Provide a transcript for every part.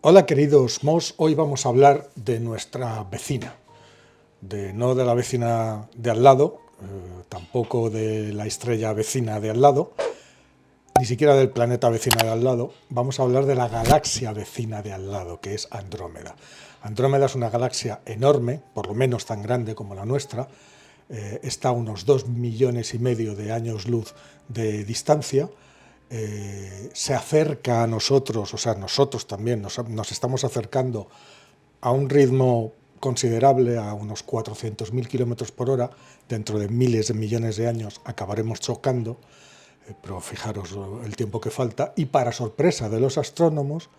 Hola queridos Mos, hoy vamos a hablar de nuestra vecina, no de la vecina de al lado, tampoco de la estrella vecina de al lado, ni siquiera del planeta vecino de al lado. Vamos a hablar de la galaxia vecina de al lado, que es Andrómeda. Andrómeda es una galaxia enorme, por lo menos tan grande como la nuestra, está a unos 2,5 millones de años luz de distancia. Se acerca a nosotros, o sea, nosotros también nos estamos acercando a un ritmo considerable, a unos 400.000 kilómetros por hora. Dentro de miles de millones de años acabaremos chocando, pero fijaros el tiempo que falta. Y para sorpresa de los astrónomos,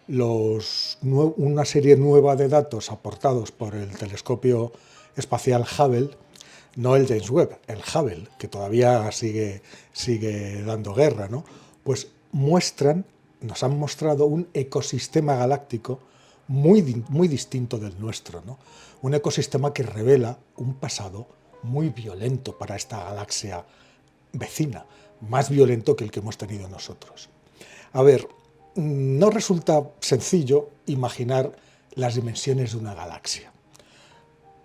una serie nueva de datos aportados por el telescopio espacial Hubble, no el James Webb, el Hubble, que todavía sigue dando guerra, ¿no? Pues nos han mostrado un ecosistema galáctico muy distinto del nuestro, ¿no? Un ecosistema que revela un pasado muy violento para esta galaxia vecina, más violento que el que hemos tenido nosotros. A ver, no resulta sencillo imaginar las dimensiones de una galaxia.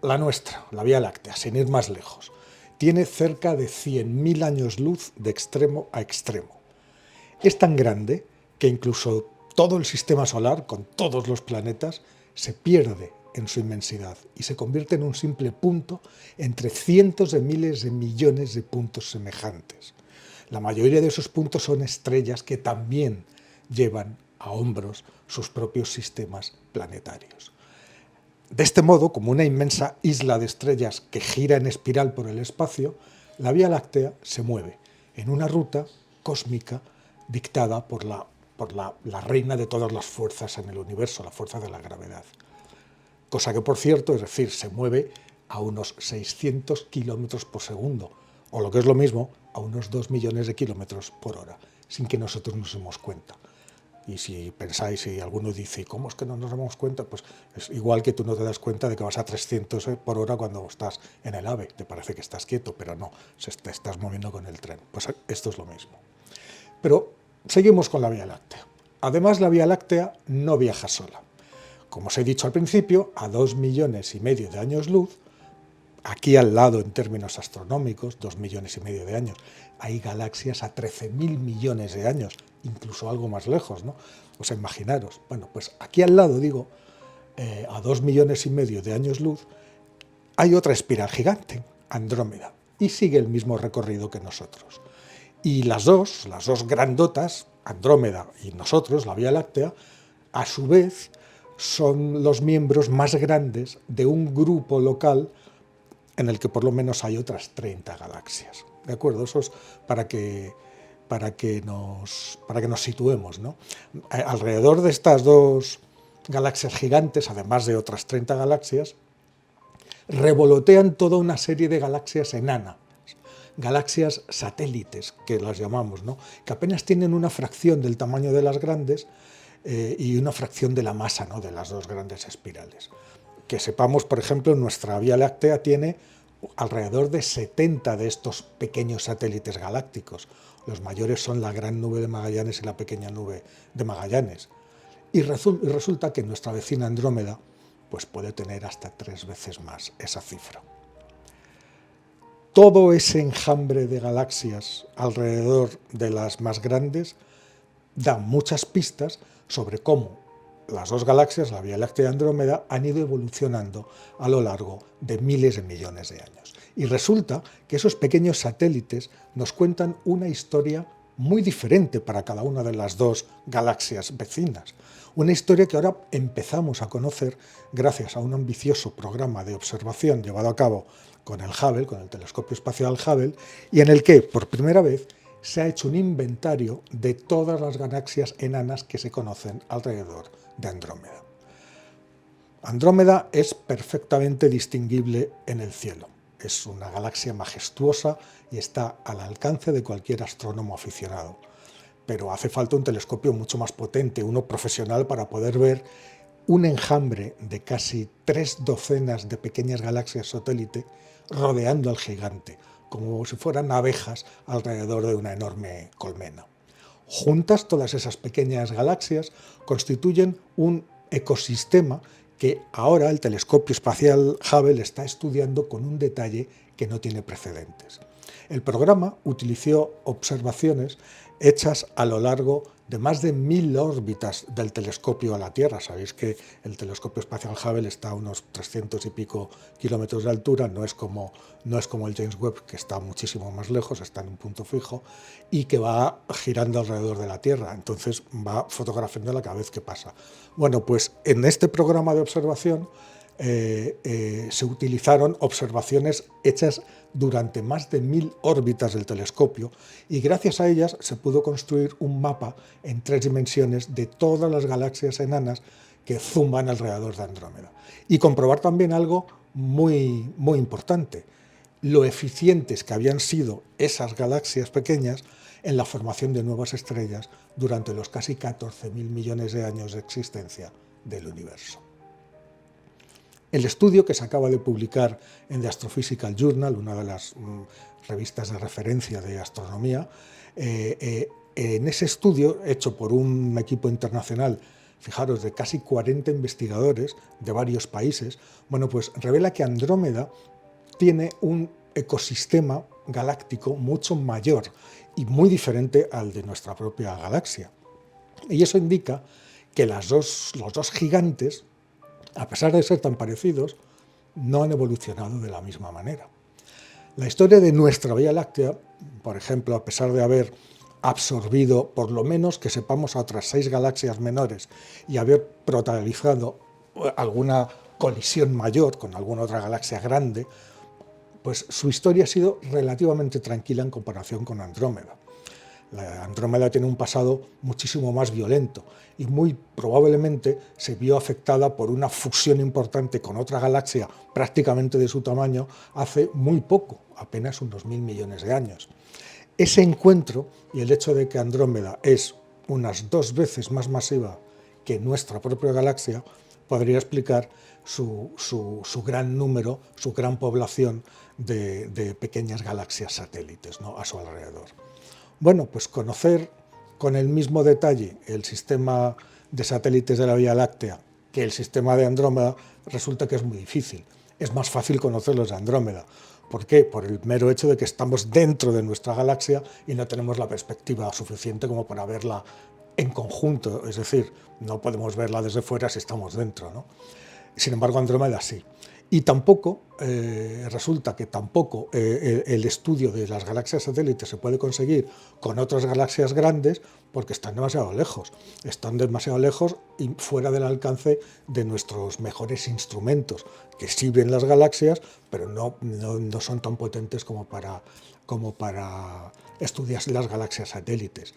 La nuestra, la Vía Láctea, sin ir más lejos, tiene cerca de 100.000 años luz de extremo a extremo. Es tan grande que incluso todo el sistema solar, con todos los planetas, se pierde en su inmensidad y se convierte en un simple punto entre cientos de miles de millones de puntos semejantes. La mayoría de esos puntos son estrellas que también llevan a hombros sus propios sistemas planetarios. De este modo, como una inmensa isla de estrellas que gira en espiral por el espacio, la Vía Láctea se mueve en una ruta cósmica dictada por la reina de todas las fuerzas en el universo, la fuerza de la gravedad. Cosa que, por cierto, es decir, se mueve a unos 600 kilómetros por segundo, o lo que es lo mismo, a unos 2 millones de kilómetros por hora, sin que nosotros nos demos cuenta. Y si pensáis, si alguno dice, ¿cómo es que no nos damos cuenta? Pues es igual que tú no te das cuenta de que vas a 300 por hora cuando estás en el AVE. Te parece que estás quieto, pero no, te estás moviendo con el tren. Pues esto es lo mismo. Pero seguimos con la Vía Láctea. Además, la Vía Láctea no viaja sola. Como os he dicho al principio, a 2,5 millones de años luz, aquí al lado en términos astronómicos, 2,5 millones de años, hay galaxias a 13.000 millones de años, incluso algo más lejos, ¿no? O sea, imaginaros. Bueno, pues aquí al lado, digo, a 2,5 millones de años luz, hay otra espiral gigante, Andrómeda, y sigue el mismo recorrido que nosotros. Y las dos grandotas, Andrómeda y nosotros, la Vía Láctea, a su vez son los miembros más grandes de un grupo local en el que por lo menos hay otras 30 galaxias. ¿De acuerdo? Eso es para que nos situemos, ¿no? Alrededor de estas dos galaxias gigantes, además de otras 30 galaxias, revolotean toda una serie de galaxias enanas, galaxias satélites, que las llamamos, ¿no? Que apenas tienen una fracción del tamaño de las grandes y una fracción de la masa, ¿no?, de las dos grandes espirales. Que sepamos, por ejemplo, nuestra Vía Láctea tiene alrededor de 70 de estos pequeños satélites galácticos. Los mayores son la Gran Nube de Magallanes y la Pequeña Nube de Magallanes. Y resulta que nuestra vecina Andrómeda pues puede tener hasta 3 veces más esa cifra. Todo ese enjambre de galaxias alrededor de las más grandes da muchas pistas sobre cómo las dos galaxias, la Vía Láctea y Andrómeda, han ido evolucionando a lo largo de miles de millones de años. Y resulta que esos pequeños satélites nos cuentan una historia muy diferente para cada una de las dos galaxias vecinas. Una historia que ahora empezamos a conocer gracias a un ambicioso programa de observación llevado a cabo con el Hubble, con el telescopio espacial Hubble, y en el que, por primera vez, se ha hecho un inventario de todas las galaxias enanas que se conocen alrededor de Andrómeda. Andrómeda es perfectamente distinguible en el cielo. Es una galaxia majestuosa y está al alcance de cualquier astrónomo aficionado. Pero hace falta un telescopio mucho más potente, uno profesional, para poder ver un enjambre de casi 3 docenas de pequeñas galaxias satélite rodeando al gigante, como si fueran abejas alrededor de una enorme colmena. Juntas, todas esas pequeñas galaxias constituyen un ecosistema que ahora el telescopio espacial Hubble está estudiando con un detalle que no tiene precedentes. El programa utilizó observaciones hechas a lo largo de más de 1000 órbitas del telescopio a la Tierra. Sabéis que el telescopio espacial Hubble está a unos 300 y pico kilómetros de altura, no es como el James Webb, que está muchísimo más lejos, está en un punto fijo, y que va girando alrededor de la Tierra, entonces va fotografiándola cada vez que pasa. Bueno, pues en este programa de observación se utilizaron observaciones hechas durante más de 1000 órbitas del telescopio y gracias a ellas se pudo construir un mapa en 3 dimensiones de todas las galaxias enanas que zumban alrededor de Andrómeda. Y comprobar también algo muy importante, lo eficientes que habían sido esas galaxias pequeñas en la formación de nuevas estrellas durante los casi 14.000 millones de años de existencia del universo. El estudio, que se acaba de publicar en The Astrophysical Journal, una de las revistas de referencia de astronomía, en ese estudio, hecho por un equipo internacional, fijaros, de casi 40 investigadores de varios países, bueno, pues revela que Andrómeda tiene un ecosistema galáctico mucho mayor y muy diferente al de nuestra propia galaxia. Y eso indica que los dos gigantes, a pesar de ser tan parecidos, no han evolucionado de la misma manera. La historia de nuestra Vía Láctea, por ejemplo, a pesar de haber absorbido, por lo menos que sepamos, a otras 6 galaxias menores y haber protagonizado alguna colisión mayor con alguna otra galaxia grande, pues su historia ha sido relativamente tranquila en comparación con Andrómeda. La Andrómeda tiene un pasado muchísimo más violento y muy probablemente se vio afectada por una fusión importante con otra galaxia prácticamente de su tamaño hace muy poco, apenas unos 1000 millones de años. Ese encuentro y el hecho de que Andrómeda es unas 2 veces más masiva que nuestra propia galaxia podría explicar su gran número, su gran población de pequeñas galaxias satélites, ¿no?, a su alrededor. Bueno, pues conocer con el mismo detalle el sistema de satélites de la Vía Láctea que el sistema de Andrómeda resulta que es muy difícil. Es más fácil conocer los de Andrómeda. ¿Por qué? Por el mero hecho de que estamos dentro de nuestra galaxia y no tenemos la perspectiva suficiente como para verla en conjunto, es decir, no podemos verla desde fuera si estamos dentro, ¿no? Sin embargo, Andrómeda sí. Y tampoco, resulta que tampoco el estudio de las galaxias satélites se puede conseguir con otras galaxias grandes porque están demasiado lejos. Están demasiado lejos y fuera del alcance de nuestros mejores instrumentos, que sí ven las galaxias, pero no son tan potentes como para estudiar las galaxias satélites.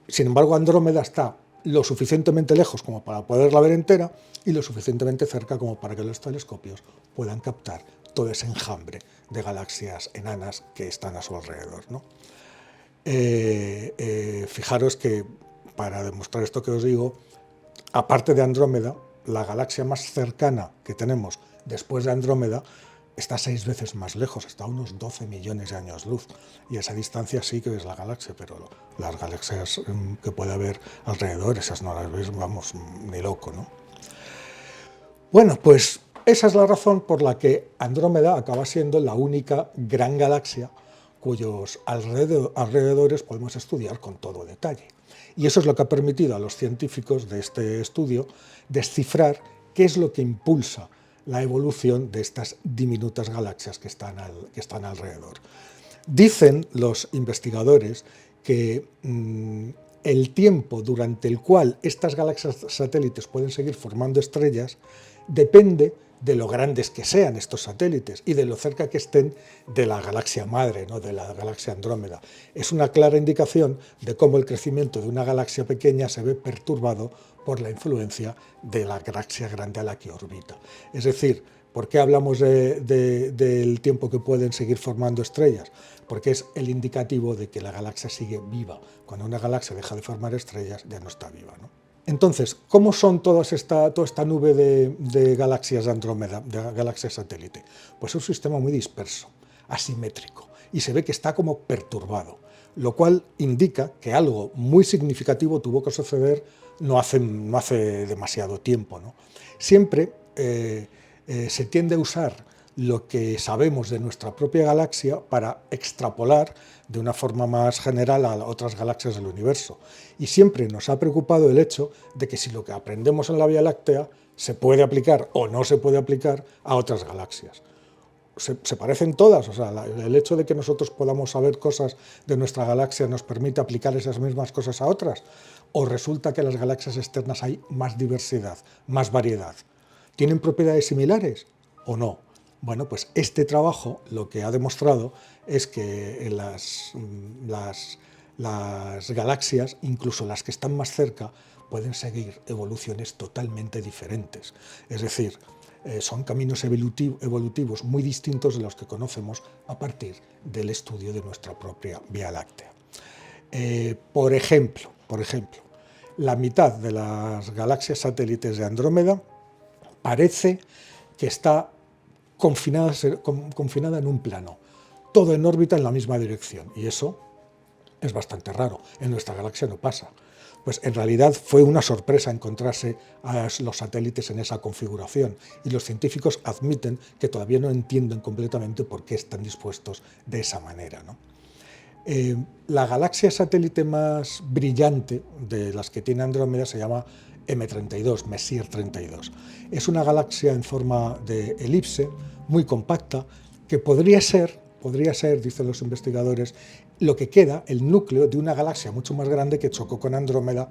Sin embargo, Andrómeda está lo suficientemente lejos como para poderla ver entera y lo suficientemente cerca como para que los telescopios puedan captar todo ese enjambre de galaxias enanas que están a su alrededor, ¿no? Fijaros que, para demostrar esto que os digo, aparte de Andrómeda, la galaxia más cercana que tenemos después de Andrómeda está 6 veces más lejos, está a unos 12 millones de años luz, y a esa distancia sí que ves la galaxia, pero las galaxias que puede haber alrededor, esas no las ves, vamos, ni loco, ¿no? Bueno, pues esa es la razón por la que Andrómeda acaba siendo la única gran galaxia cuyos alrededores podemos estudiar con todo detalle. Y eso es lo que ha permitido a los científicos de este estudio descifrar qué es lo que impulsa la evolución de estas diminutas galaxias que están alrededor. Dicen los investigadores que el tiempo durante el cual estas galaxias satélites pueden seguir formando estrellas depende de lo grandes que sean estos satélites y de lo cerca que estén de la galaxia madre, ¿no?, de la galaxia Andrómeda. Es una clara indicación de cómo el crecimiento de una galaxia pequeña se ve perturbado por la influencia de la galaxia grande a la que orbita. Es decir, ¿por qué hablamos del tiempo que pueden seguir formando estrellas? Porque es el indicativo de que la galaxia sigue viva. Cuando una galaxia deja de formar estrellas, ya no está viva, ¿no? Entonces, ¿cómo son toda esta nube de galaxias de Andrómeda, de galaxias satélite? Pues es un sistema muy disperso, asimétrico, y se ve que está como perturbado. lo cual indica que algo muy significativo tuvo que suceder no hace demasiado tiempo, ¿no? Siempre se tiende a usar lo que sabemos de nuestra propia galaxia para extrapolar de una forma más general a otras galaxias del universo. Y siempre nos ha preocupado el hecho de que si lo que aprendemos en la Vía Láctea se puede aplicar o no se puede aplicar a otras galaxias. Se parecen todas, o sea, el hecho de que nosotros podamos saber cosas de nuestra galaxia nos permite aplicar esas mismas cosas a otras, o resulta que en las galaxias externas hay más diversidad, más variedad. ¿Tienen propiedades similares o no? Bueno, pues este trabajo lo que ha demostrado es que en las galaxias, incluso las que están más cerca, pueden seguir evoluciones totalmente diferentes. Es decir, son caminos evolutivos muy distintos de los que conocemos a partir del estudio de nuestra propia Vía Láctea. Por ejemplo, la mitad de las galaxias satélites de Andrómeda parece que está confinada en un plano, todo en órbita en la misma dirección, y eso es bastante raro, en nuestra galaxia no pasa. Pues en realidad fue una sorpresa encontrarse a los satélites en esa configuración, y los científicos admiten que todavía no entienden completamente por qué están dispuestos de esa manera, ¿no? La galaxia satélite más brillante de las que tiene Andrómeda se llama M32, Messier 32. Es una galaxia en forma de elipse, muy compacta, que podría ser, dicen los investigadores, lo que queda, el núcleo de una galaxia mucho más grande que chocó con Andrómeda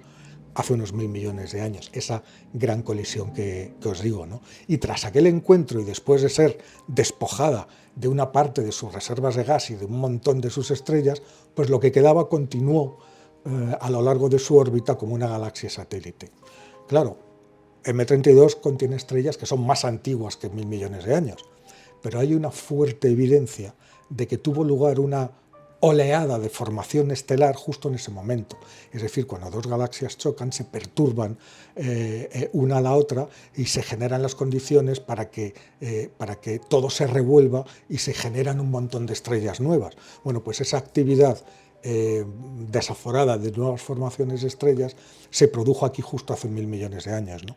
hace unos 1000 millones de años, esa gran colisión que os digo, ¿no? Y tras aquel encuentro, y después de ser despojada de una parte de sus reservas de gas y de un montón de sus estrellas, pues lo que quedaba continuó a lo largo de su órbita como una galaxia satélite. Claro, M32 contiene estrellas que son más antiguas que 1000 millones de años, pero hay una fuerte evidencia de que tuvo lugar una oleada de formación estelar justo en ese momento. Es decir, cuando dos galaxias chocan, se perturban una a la otra y se generan las condiciones para que todo se revuelva y se generan un montón de estrellas nuevas. Bueno, pues esa actividad desaforada de nuevas formaciones de estrellas se produjo aquí justo hace 1000 millones de años, ¿no?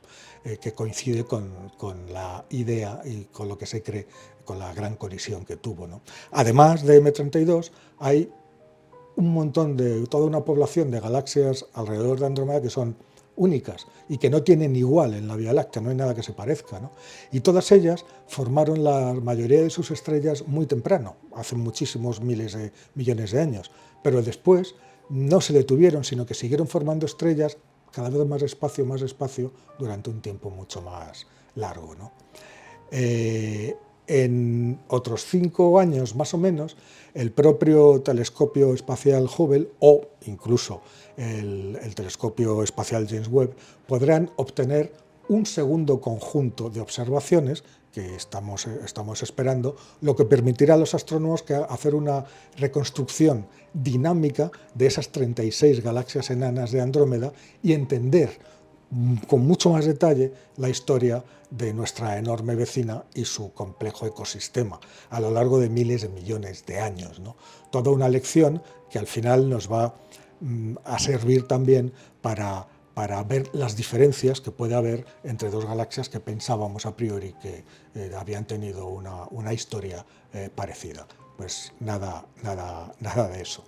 Que coincide con la idea y con lo que se cree, con la gran colisión que tuvo, ¿no? Además de M32, hay un montón toda una población de galaxias alrededor de Andrómeda que son únicas y que no tienen igual en la Vía Láctea, no hay nada que se parezca, ¿no? Y todas ellas formaron la mayoría de sus estrellas muy temprano, hace muchísimos miles de millones de años, pero después no se detuvieron, sino que siguieron formando estrellas cada vez más despacio, durante un tiempo mucho más largo, ¿no? En otros 5 años, más o menos, el propio telescopio espacial Hubble o incluso el telescopio espacial James Webb podrán obtener un segundo conjunto de observaciones que estamos esperando, lo que permitirá a los astrónomos hacer una reconstrucción dinámica de esas 36 galaxias enanas de Andrómeda y entender con mucho más detalle la historia de nuestra enorme vecina y su complejo ecosistema a lo largo de miles de millones de años, ¿no? Toda una lección que al final nos va a servir también para ver las diferencias que puede haber entre dos galaxias que pensábamos a priori que habían tenido una historia parecida. Pues nada de eso.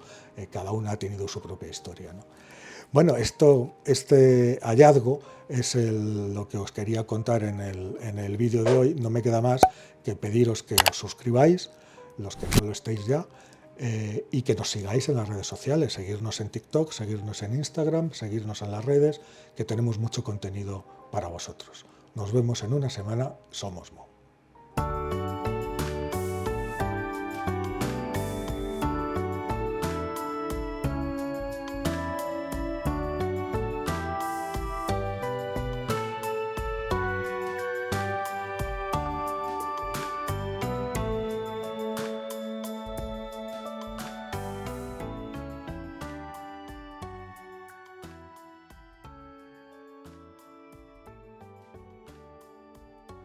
Cada una ha tenido su propia historia, ¿no? Bueno, este hallazgo es lo que os quería contar en el vídeo de hoy. No me queda más que pediros que os suscribáis, los que no lo estéis ya, y que nos sigáis en las redes sociales, seguirnos en TikTok, seguirnos en Instagram, seguirnos en las redes, que tenemos mucho contenido para vosotros. Nos vemos en una semana. Somos Mo.